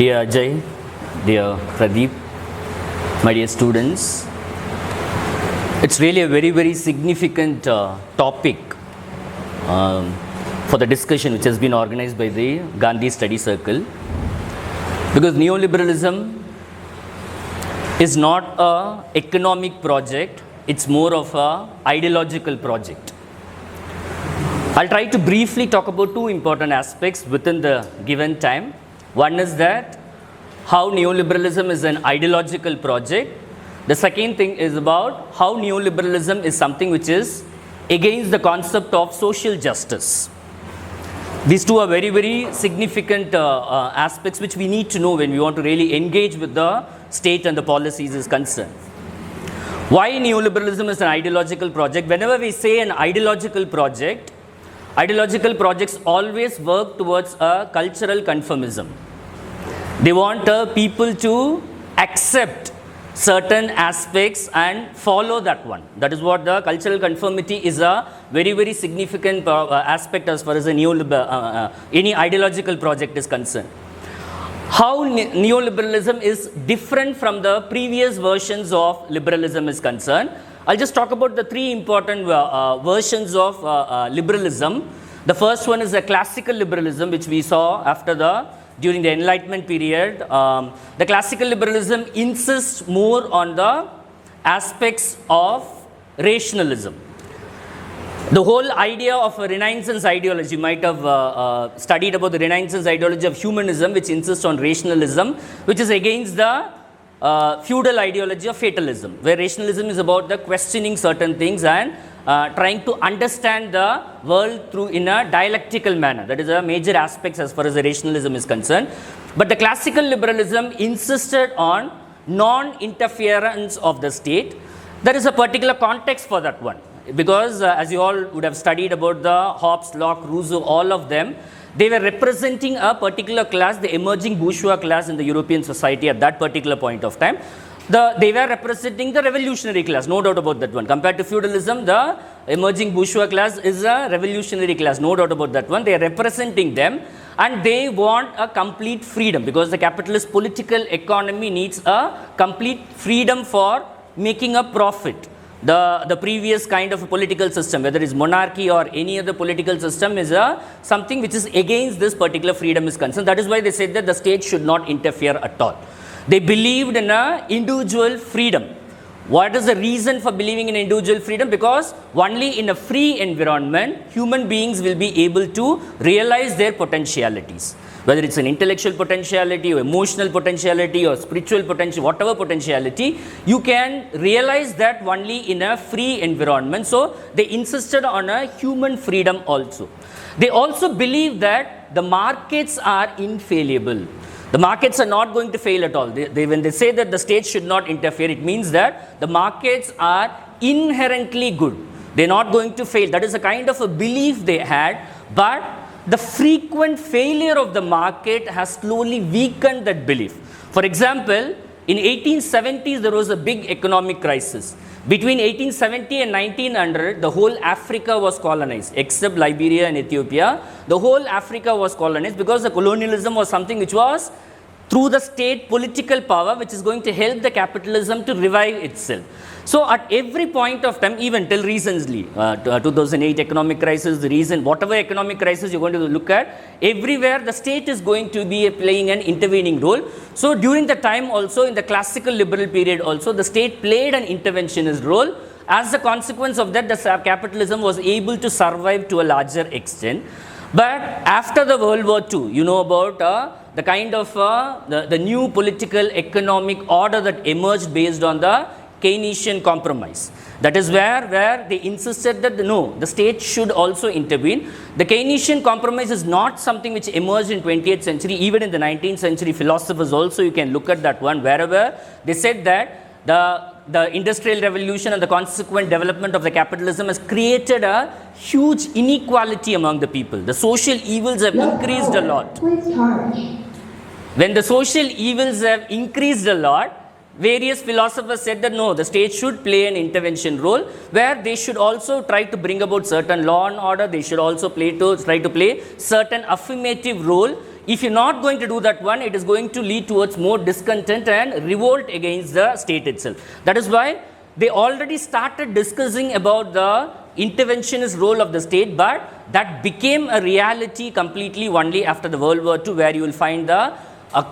Dear Ajay, dear Pradeep, my dear students, it's really a very significant topic for the discussion which has been organized by the Gandhi Study Circle, because neoliberalism is not an economic project, it's more of an ideological project. I'll try to briefly talk about two important aspects within the given time. One is that how neoliberalism is an ideological project. The second thing is about how neoliberalism is something which is against the concept of social justice. These two are very significant aspects which we need to know when we want to really engage with the state and the policies is concerned. Why neoliberalism is an ideological project? Whenever we say an ideological project, ideological projects always work towards a cultural conformism. They want people to accept certain aspects and follow that one. That is what the cultural conformity is, a very significant aspect as far as any ideological project is concerned. How neoliberalism is different from the previous versions of liberalism is concerned. I'll just talk about the three important versions of liberalism. The first one is the classical liberalism, which we saw during the Enlightenment period. The classical liberalism insists more on the aspects of rationalism. The whole idea of a Renaissance ideology, you might have studied about the Renaissance ideology of humanism, which insists on rationalism, which is against the feudal ideology of fatalism, where rationalism is about the questioning certain things and trying to understand the world in a dialectical manner. That is a major aspect as far as the rationalism is concerned. But the classical liberalism insisted on non-interference of the state. There is a particular context for that one, because as you all would have studied about the Hobbes, Locke, Rousseau, all of them, they were representing a particular class, the emerging bourgeois class in the European society at that particular point of time. They were representing the revolutionary class, no doubt about that one. Compared to feudalism, the emerging bourgeois class is a revolutionary class, no doubt about that one. They are representing them and they want a complete freedom, because the capitalist political economy needs a complete freedom for making a profit. The previous kind of a political system, whether it's monarchy or any other political system, is something which is against this particular freedom is concerned. That is why they said that the state should not interfere at all. They believed in individual freedom. What is the reason for believing in individual freedom? Because only in a free environment, human beings will be able to realize their potentialities. Whether it's an intellectual potentiality or emotional potentiality or spiritual potential, whatever potentiality, you can realize that only in a free environment. So they insisted on a human freedom also. They also believe that the markets are infallible. The markets are not going to fail at all. When they say that the state should not interfere, it means that the markets are inherently good. They're not going to fail. That is a kind of a belief they had, but the frequent failure of the market has slowly weakened that belief. For example, in 1870s, there was a big economic crisis. Between 1870 and 1900, the whole Africa was colonized, except Liberia and Ethiopia. The whole Africa was colonized because the colonialism was something which was through the state political power, which is going to help the capitalism to revive itself. So at every point of time, even till recently, 2008 economic crisis, whatever economic crisis you're going to look at, everywhere the state is going to be playing an intervening role. So during the time also, in the classical liberal period also, the state played an interventionist role. As a consequence of that, the capitalism was able to survive to a larger extent. But after the World War II, you know about the kind of the new political economic order that emerged based on the Keynesian compromise. That is where they insisted that the state should also intervene. The Keynesian compromise is not something which emerged in 20th century. Even in the 19th century, philosophers also, you can look at that one, wherever they said that the industrial revolution and the consequent development of the capitalism has created a huge inequality among the people. The social evils have increased a lot. When the social evils have increased a lot, various philosophers said that the state should play an intervention role, where they should also try to bring about certain law and order. They should also try to play certain affirmative role if you're not going to do that one, it is going to lead towards more discontent and revolt against the state itself. That is why they already started discussing about the interventionist role of the state, but that became a reality completely only after the World War II, where you will find the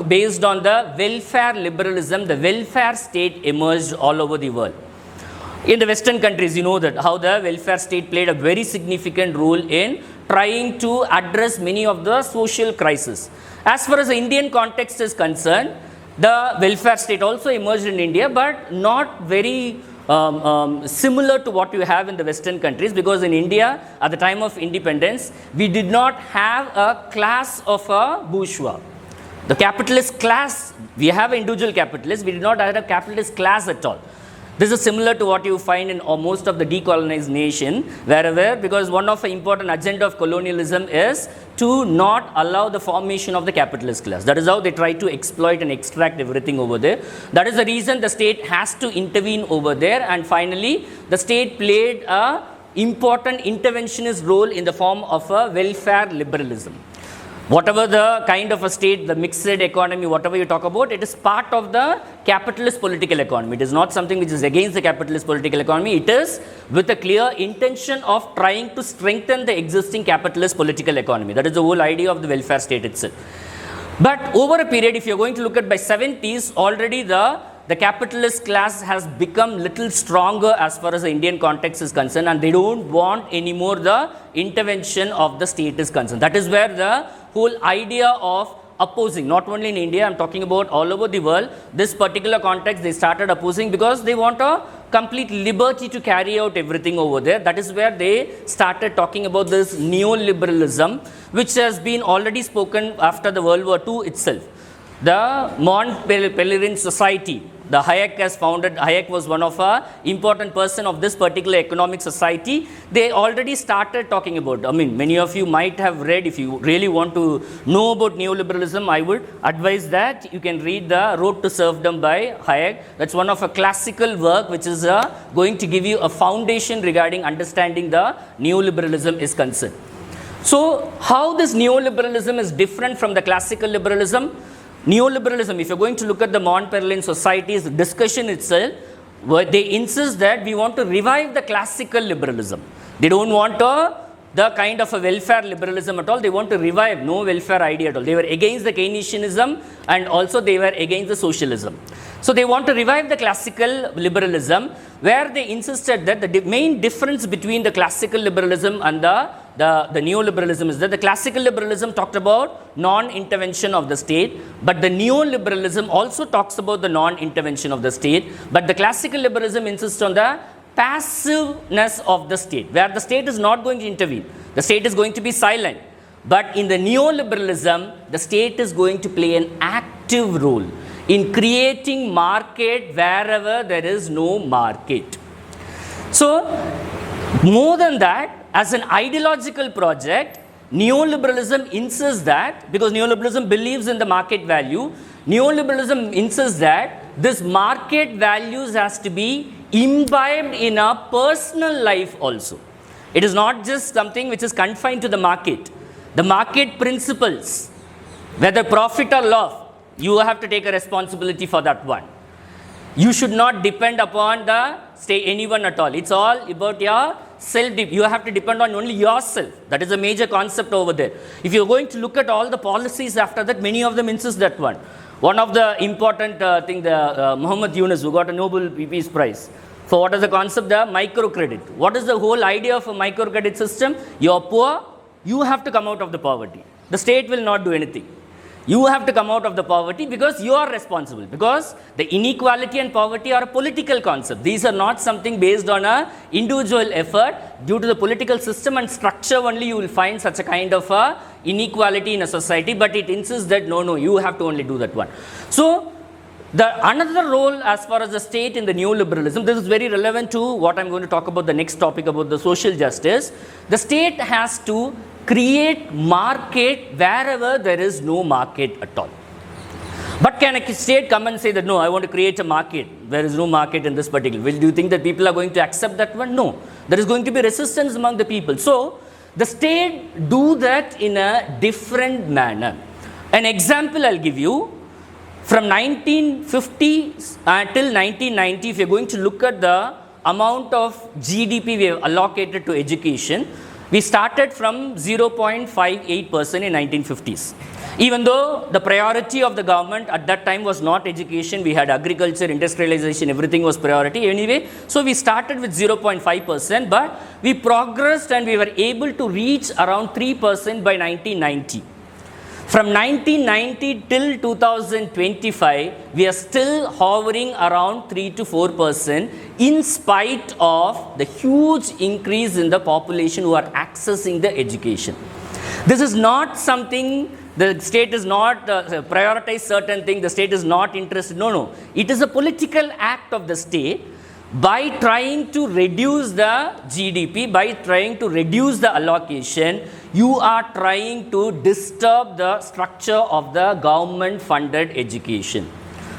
based on the welfare liberalism, the welfare state emerged all over the world. In the Western countries, you know that how the welfare state played a very significant role in trying to address many of the social crises. As far as the Indian context is concerned, the welfare state also emerged in India, but not very similar to what you have in the Western countries, because in India, at the time of independence, we did not have a class of a bourgeois. The capitalist class, we have individual capitalists, we did not have a capitalist class at all. This is similar to what you find in most of the decolonized nation, wherever, because one of the important agenda of colonialism is to not allow the formation of the capitalist class. That is how they try to exploit and extract everything over there. That is the reason the state has to intervene over there, and finally, the state played a important interventionist role in the form of a welfare liberalism. Whatever the kind of a state, the mixed economy, whatever you talk about, it is part of the capitalist political economy. It is not something which is against the capitalist political economy. It is with a clear intention of trying to strengthen the existing capitalist political economy. That is the whole idea of the welfare state itself. But over a period, if you're going to look at by 70s, already the capitalist class has become little stronger as far as the Indian context is concerned, and they don't want anymore the intervention of the state is concerned. That is where the whole idea of opposing, not only in India, I'm talking about all over the world, this particular context they started opposing because they want a complete liberty to carry out everything over there. That is where they started talking about this neoliberalism, which has been already spoken after the World War II itself. The Mont-Pelerin Society, the Hayek has founded, Hayek was one of a important person of this particular economic society. They already started talking about, I mean, many of you might have read, if you really want to know about neoliberalism, I would advise that you can read the Road to Serfdom by Hayek. That's one of a classical work which is going to give you a foundation regarding understanding the neoliberalism is concerned. So, how this neoliberalism is different from the classical liberalism? Neoliberalism, if you're going to look at the Mont-Pelerin Society's discussion itself, they insist that we want to revive the classical liberalism. They don't want the kind of a welfare liberalism at all. They want to revive no welfare idea at all. They were against the Keynesianism, and also they were against the socialism. So they want to revive the classical liberalism, where they insisted that the main difference between the classical liberalism and the neoliberalism is that the classical liberalism talked about non-intervention of the state, but the neoliberalism also talks about the non-intervention of the state, but the classical liberalism insists on the passiveness of the state, where the state is not going to intervene. The state is going to be silent. But in the neoliberalism, the state is going to play an active role in creating market wherever there is no market. So, more than that, as an ideological project, neoliberalism insists that, because neoliberalism believes in the market value, neoliberalism insists that this market values has to be imbibed in our personal life also. It is not just something which is confined to the market. The market principles, whether profit or loss, you have to take a responsibility for that one. You should not depend upon anyone at all. It's all about your self. You have to depend on only yourself. That is a major concept over there. If you're going to look at all the policies after that, many of them insist that one. One of the important thing, Muhammad Yunus, who got a Nobel Peace Prize. So what is the concept? The microcredit. What is the whole idea of a microcredit system? You're poor, you have to come out of the poverty. The state will not do anything. You have to come out of the poverty because you are responsible. Because the inequality and poverty are a political concept. These are not something based on an individual effort. Due to the political system and structure only, you will find such a kind of inequality in a society. But it insists that no, you have to only do that one. So, another role as far as the state in the neoliberalism, this is very relevant to what I'm going to talk about the next topic about the social justice. The state has to create market wherever there is no market at all. But can a state come and say that, no, I want to create a market, there is no market in this particular? Do you think that people are going to accept that one? No. There is going to be resistance among the people. So, the state do that in a different manner. An example I'll give you. From 1950 till 1990, if you're going to look at the amount of GDP we have allocated to education, we started from 0.58% in 1950s. Even though the priority of the government at that time was not education, we had agriculture, industrialization, everything was priority anyway. So we started with 0.5%, but we progressed and we were able to reach around 3% by 1990. From 1990 till 2025, we are still hovering around 3 to 4% in spite of the huge increase in the population who are accessing the education. This is not something, the state is not prioritize certain things, the state is not interested. No. It is a political act of the state. By trying to reduce the GDP, by trying to reduce the allocation, you are trying to disturb the structure of the government funded education.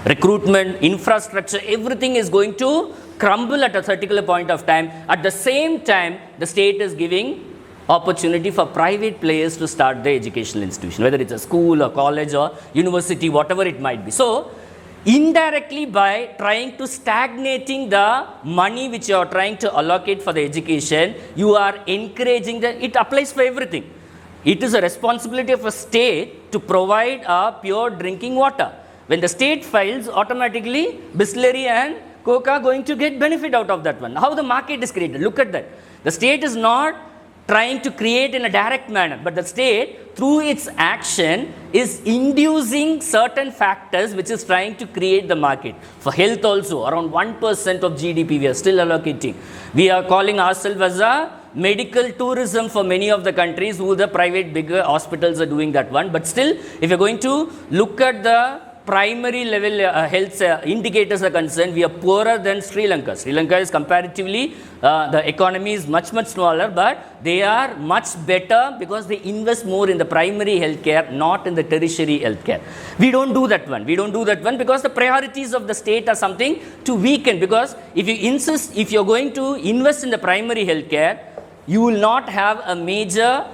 Recruitment, infrastructure, everything is going to crumble at a particular point of time. At the same time, the state is giving opportunity for private players to start the educational institution, whether it's a school or college or university, whatever it might be. So, indirectly, by trying to stagnating the money which you are trying to allocate for the education, you are encouraging the, it applies for everything. It is a responsibility of a state to provide a pure drinking water. When the state fails, automatically Bisleri and Coke are going to get benefit out of that one. How the market is created, look at that. The state is not trying to create in a direct manner, but the state, through its action, is inducing certain factors which is trying to create the market. For health also, around 1% of GDP we are still allocating. We are calling ourselves as a medical tourism for many of the countries who the private bigger hospitals are doing that one. But still, if you're going to look at the primary level health indicators are concerned, we are poorer than Sri Lanka. Sri Lanka is comparatively, the economy is much smaller, but they are much better because they invest more in the primary healthcare, not in the tertiary healthcare. We don't do that one. We don't do that one because the priorities of the state are something to weaken. Because if you insist, if you're going to invest in the primary healthcare, you will not have a major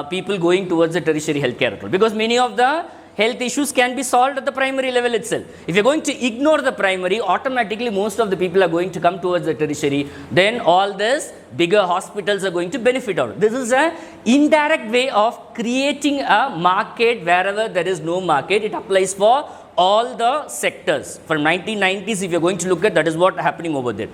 people going towards the tertiary healthcare at all. Because many of the health issues can be solved at the primary level itself. If you're going to ignore the primary, automatically most of the people are going to come towards the tertiary. Then all this bigger hospitals are going to benefit out. This is an indirect way of creating a market wherever there is no market. It applies for all the sectors. From 1990s, if you're going to look at, that is what happening over there.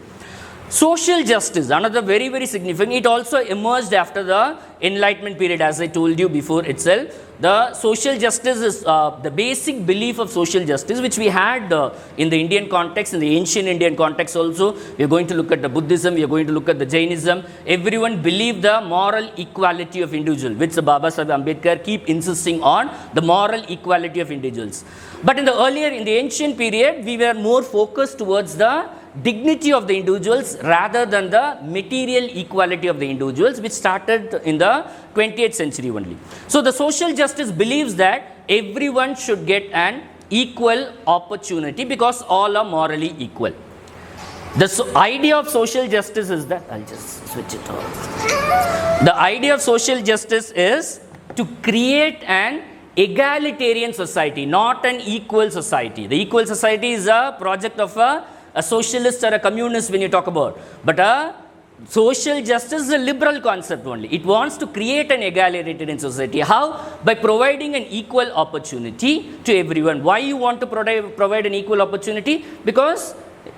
Social justice, another very significant. It also emerged after the Enlightenment period, as I told you before itself. The social justice is the basic belief of social justice, which we had in the Indian context, in the ancient Indian context also. We are going to look at the Buddhism, we are going to look at the Jainism. Everyone believed the moral equality of individual, which Baba Sahib Ambedkar keep insisting on, the moral equality of individuals. But in the ancient period, we were more focused towards the dignity of the individuals rather than the material equality of the individuals, which started in the 20th century only. So the social justice believes that everyone should get an equal opportunity because all are morally equal. The idea of social justice is that, I'll just switch it off. The idea of social justice is to create an egalitarian society, not an equal society. The equal society is a project of a socialist or a communist when you talk about. But a social justice is a liberal concept only. It wants to create an egalitarian society. How? By providing an equal opportunity to everyone. Why you want to provide an equal opportunity? Because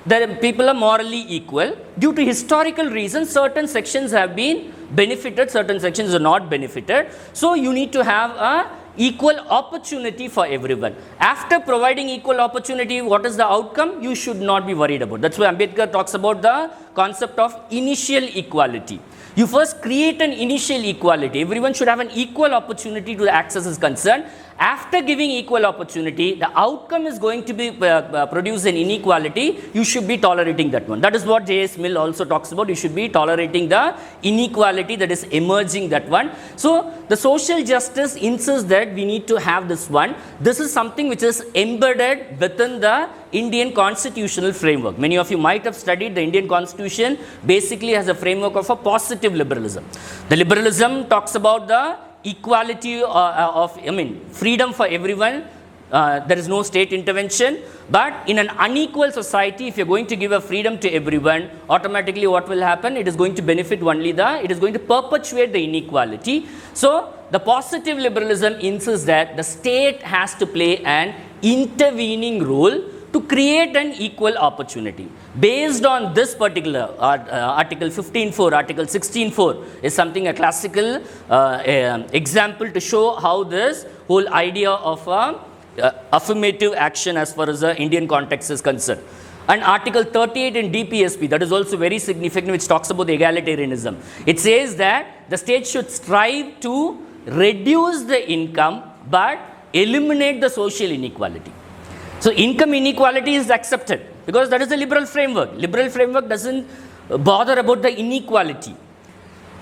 the people are morally equal. Due to historical reasons, certain sections have been benefited, certain sections are not benefited. So you need to have a equal opportunity for everyone. After providing equal opportunity, what is the outcome? You should not be worried about. That's why Ambedkar talks about the concept of initial equality. You first create an initial equality. Everyone should have an equal opportunity to access is concerned. After giving equal opportunity, the outcome is going to be produce an inequality. You should be tolerating that one. That is what J.S. Mill also talks about. You should be tolerating the inequality that is emerging, that one. So the social justice insists that we need to have this one. This is something which is embedded within the Indian constitutional framework. Many of you might have studied the Indian constitution basically has a framework of a positive liberalism. The liberalism talks about the equality freedom for everyone. There is no state intervention. But in an unequal society, if you're going to give a freedom to everyone, automatically what will happen? It is going to benefit only it is going to perpetuate the inequality. So the positive liberalism insists that the state has to play an intervening role to create an equal opportunity. Based on this particular Article 15.4, Article 16.4 is something, a classical example to show how this whole idea of affirmative action as far as the Indian context is concerned. And Article 38 in DPSP, that is also very significant, which talks about the egalitarianism. It says that the state should strive to reduce the income but eliminate the social inequality. So income inequality is accepted because that is a liberal framework. Liberal framework doesn't bother about the inequality.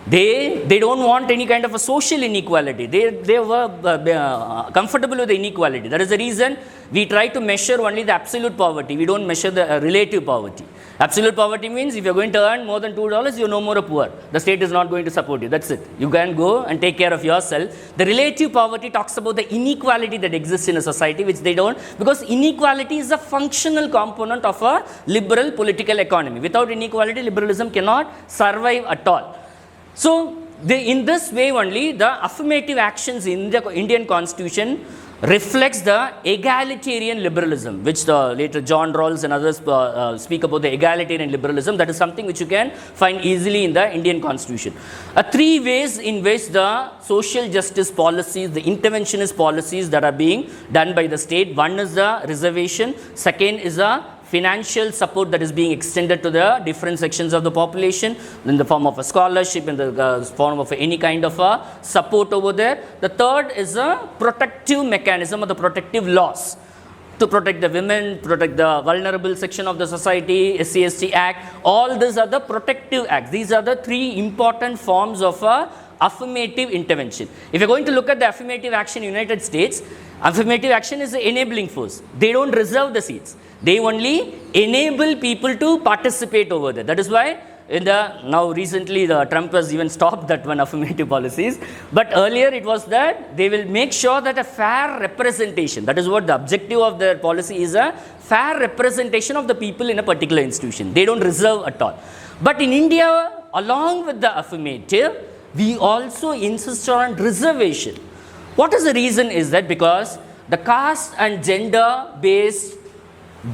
They don't want any kind of a social inequality. They were comfortable with the inequality. That is the reason we try to measure only the absolute poverty. We don't measure the relative poverty. Absolute poverty means if you're going to earn more than $2, you're no more a poor. The state is not going to support you. That's it. You can go and take care of yourself. The relative poverty talks about the inequality that exists in a society, which they don't, because inequality is a functional component of a liberal political economy. Without inequality, liberalism cannot survive at all. So, in this way only, the affirmative actions in the Indian Constitution reflects the egalitarian liberalism, which later John Rawls and others speak about the egalitarian liberalism. That is something which you can find easily in the Indian Constitution. Three ways in which the social justice policies, the interventionist policies that are being done by the state. One is the reservation. Second is the financial support that is being extended to the different sections of the population in the form of a scholarship, in the form of any kind of a support over there. The third is a protective mechanism or the protective laws to protect the women, protect the vulnerable section of the society, SC/ST Act. All these are the protective acts. These are the three important forms of affirmative intervention. If you're going to look at the affirmative action in the United States, affirmative action is an enabling force. They don't reserve the seats. They only enable people to participate over there. That is why now recently Trump has even stopped that one affirmative policies. But earlier it was that they will make sure that a fair representation, that is what the objective of their policy is, a fair representation of the people in a particular institution. They don't reserve at all. But in India, along with the affirmative, we also insist on reservation. What is the reason is that because the caste and gender based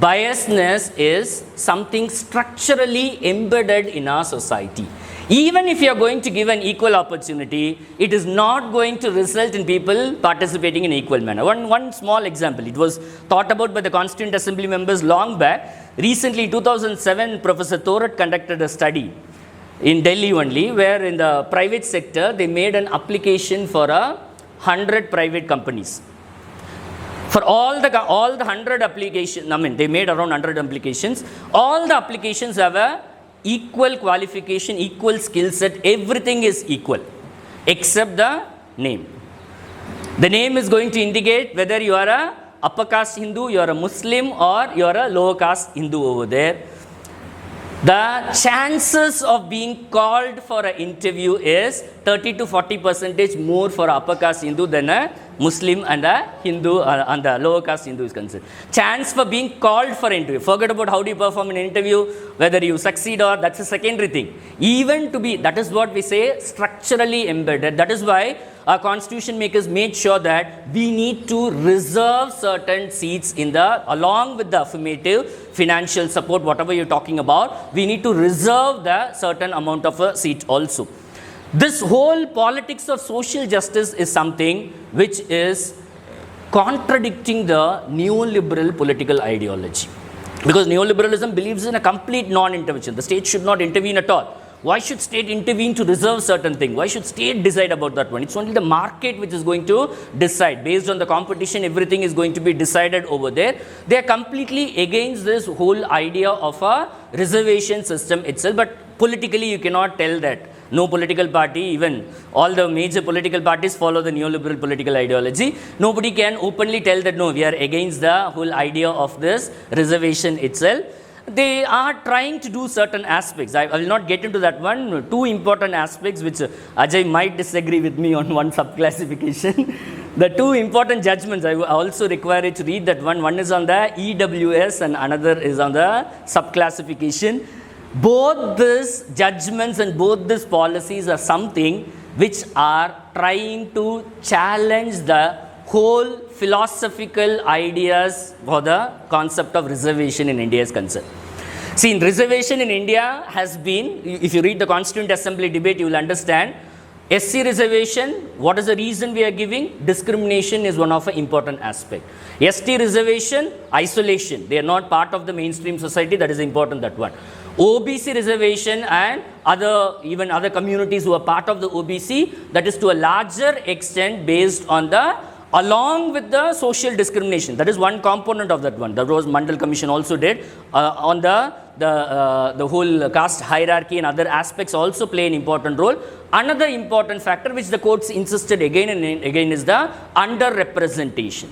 biasness is something structurally embedded in our society. Even if you are going to give an equal opportunity, it is not going to result in people participating in equal manner. One small example, it was thought about by the Constituent Assembly members long back. Recently, in 2007, Professor Thorat conducted a study in Delhi only, where in the private sector, they made an application for 100 private companies. For all the 100 applications, they made around 100 applications. All the applications have a equal qualification, equal skill set. Everything is equal, except the name. The name is going to indicate whether you are a upper caste Hindu, you are a Muslim, or you are a lower caste Hindu over there. The chances of being called for an interview is 30 to 40% more for upper caste Hindu than a Muslim and a Hindu and the lower caste Hindu is concerned. Chance for being called for interview. Forget about how do you perform an interview, whether you succeed or that's a secondary thing. Even to be, that is what we say, structurally embedded. That is why our constitution makers made sure that we need to reserve certain seats in along with the affirmative financial support, whatever you're talking about, we need to reserve the certain amount of a seat also. This whole politics of social justice is something which is contradicting the neoliberal political ideology. Because neoliberalism believes in a complete non-intervention. The state should not intervene at all. Why should state intervene to reserve certain thing? Why should state decide about that one? It's only the market which is going to decide. Based on the competition, everything is going to be decided over there. They are completely against this whole idea of a reservation system itself. But politically, you cannot tell that. No political party, even all the major political parties follow the neoliberal political ideology. Nobody can openly tell that, no, we are against the whole idea of this reservation itself. they are trying to do certain aspects. I will not get into that one. Two important aspects which Ajay might disagree with me on one subclassification. The two important judgments, I also require you to read that one. One is on the EWS and another is on the subclassification. Both these judgments and both these policies are something which are trying to challenge the whole philosophical ideas for the concept of reservation in India is concerned. See, in reservation in India has been, if you read the Constituent Assembly debate, you will understand, SC reservation, what is the reason we are giving? Discrimination is one of the important aspect. ST reservation, isolation. They are not part of the mainstream society, that is important, that one. OBC reservation and even other communities who are part of the OBC, that is to a larger extent based on along with the social discrimination. That is one component of that one. The Rose Mandal Commission also did on the whole caste hierarchy and other aspects also play an important role. Another important factor which the courts insisted again and again is the underrepresentation.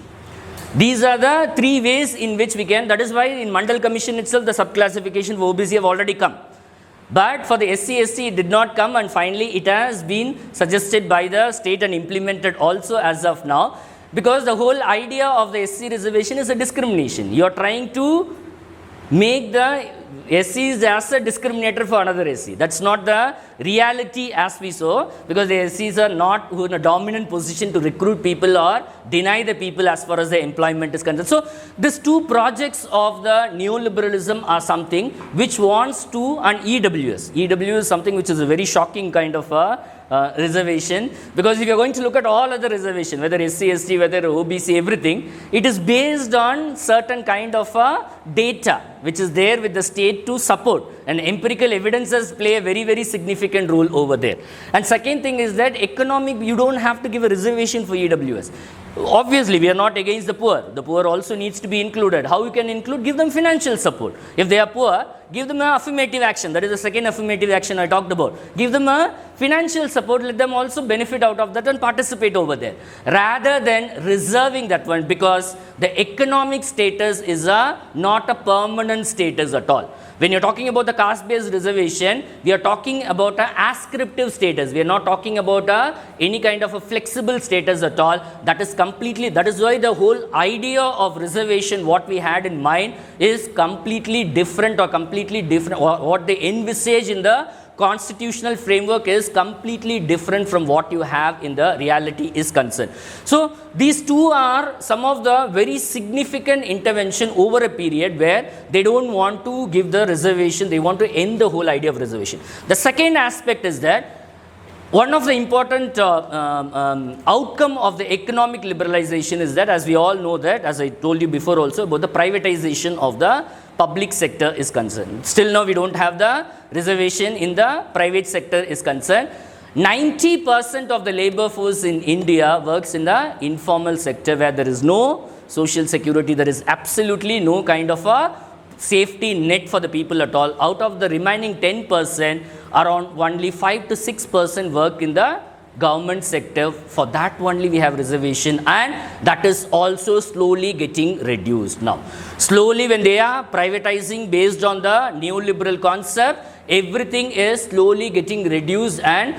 These are the three ways in which we can, that is why in Mandal Commission itself the subclassification for OBC have already come. But for the SC it did not come, and finally it has been suggested by the state and implemented also as of now, because the whole idea of the SC reservation is a discrimination. You are trying to make the SCs as a discriminator for another SC. That's not the reality as we saw, because the SCs are not in a dominant position to recruit people or deny the people as far as the employment is concerned. So these two projects of the neoliberalism are something which wants to, and EWS. EWS is something which is a very shocking kind of a reservation, because if you are going to look at all other reservation, whether SC, ST, whether OBC, everything, it is based on certain kind of data which is there with the state to support, and empirical evidences play a very, very significant role over there. And second thing is that economic, you don't have to give a reservation for EWS. Obviously, we are not against the poor. The poor also needs to be included. How you can include? Give them financial support. If they are poor, give them an affirmative action. That is the second affirmative action I talked about. Give them a financial support. Let them also benefit out of that and participate over there, rather than reserving that one, because the economic status is not a permanent status at all. When you're talking about the caste-based reservation, we are talking about an ascriptive status. We are not talking about any kind of a flexible status at all. That is completely, that is why the whole idea of reservation, what we had in mind, is completely different, or what they envisage in the constitutional framework is completely different from what you have in the reality is concerned. So these two are some of the very significant intervention over a period where they don't want to give the reservation, they want to end the whole idea of reservation. The second aspect is that one of the important outcome of the economic liberalization is that, as we all know that, as I told you before also, about the privatization of the public sector is concerned. Still now we don't have the reservation in the private sector is concerned. 90% of the labor force in India works in the informal sector, where there is no social security, there is absolutely no kind of a safety net for the people at all. Out of the remaining 10%, around only 5 to 6% work in the government sector. For that only we have reservation, and that is also slowly getting reduced now. Slowly, when they are privatizing based on the neoliberal concept, everything is slowly getting reduced, and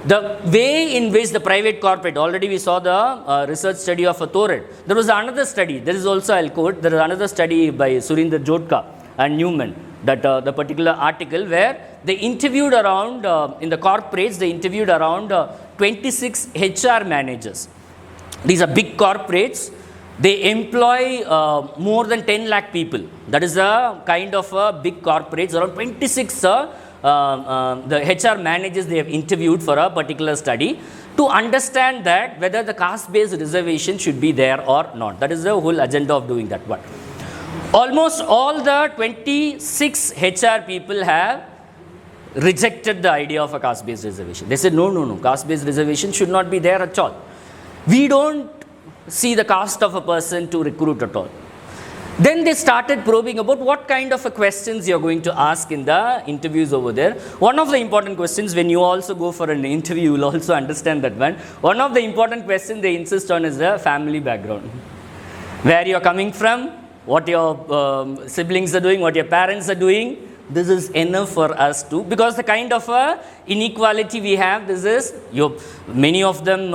the way in which the private corporate, already we saw the research study of a Thoret. There was another study, there is also, I'll quote, there is another study by Surinder Jodhka and Newman, that the particular article where they interviewed around, in the corporates, they interviewed around 26 HR managers. These are big corporates. They employ more than 10 lakh people. That is a kind of big corporates, around 26 the HR managers they have interviewed for a particular study to understand that whether the caste-based reservation should be there or not. That is the whole agenda of doing that one. Almost all the 26 HR people have rejected the idea of a caste-based reservation. They said, no, caste-based reservation should not be there at all. We don't see the caste of a person to recruit at all. Then they started probing about what kind of a questions you are going to ask in the interviews over there. One of the important questions, when you also go for an interview, you will also understand that one. One of the important questions they insist on is the family background. Where you are coming from, what your siblings are doing, what your parents are doing. This is enough for us to, because the kind of inequality we have, this is, many of them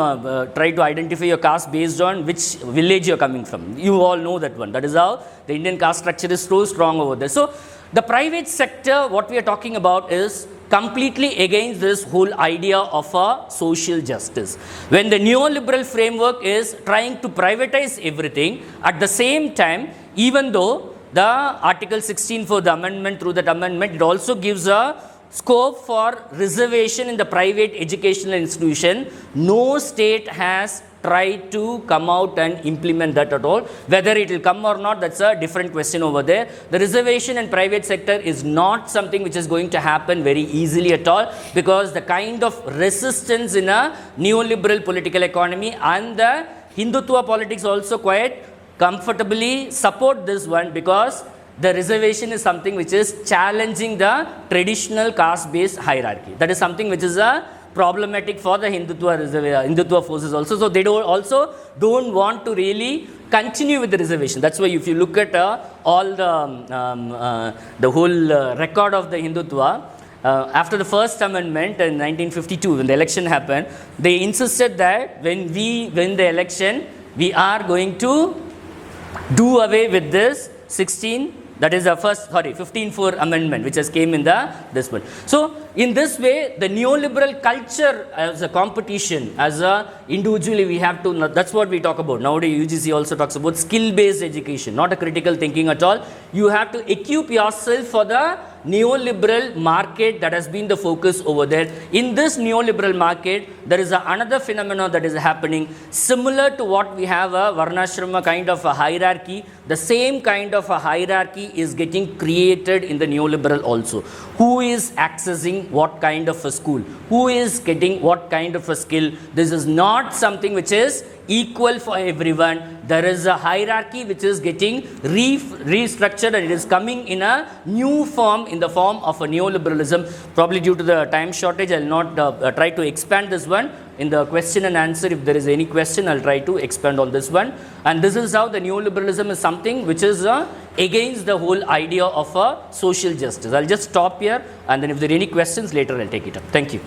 try to identify your caste based on which village you're coming from. You all know that one. That is how the Indian caste structure is so strong over there. So the private sector, what we are talking about is completely against this whole idea of a social justice. When the neoliberal framework is trying to privatize everything, at the same time, even though the Article 16 for the amendment, through that amendment, it also gives a scope for reservation in the private educational institution. No state has tried to come out and implement that at all. Whether it will come or not, that's a different question over there. The reservation in private sector is not something which is going to happen very easily at all, because the kind of resistance in a neoliberal political economy and the Hindutva politics also quite comfortably support this one, because the reservation is something which is challenging the traditional caste-based hierarchy. That is something which is a problematic for the Hindutva forces also. So they don't want to really continue with the reservation. That's why if you look at all the whole record of the Hindutva, after the first amendment in 1952, when the election happened, they insisted that when we win the election, we are going to do away with this 15/4 amendment, which has came in this one. So in this way, the neoliberal culture as a competition, as a individually we have to, that's what we talk about. Nowadays UGC also talks about skill-based education, not a critical thinking at all. You have to equip yourself for the neoliberal market that has been the focus over there. In this neoliberal market, there is another phenomenon that is happening similar to what we have a Varnashrama kind of a hierarchy. The same kind of a hierarchy is getting created in the neoliberal also. Who is accessing what kind of a school? Who is getting what kind of a skill? This is not something which is equal for everyone. There is a hierarchy which is getting restructured, and it is coming in a new form, in the form of a neoliberalism. Probably due to the time shortage, I will not try to expand this one. In the question and answer, if there is any question, I will try to expand on this one. And this is how the neoliberalism is something which is against the whole idea of social justice. I will just stop here, and then if there are any questions later, I will take it up. Thank you.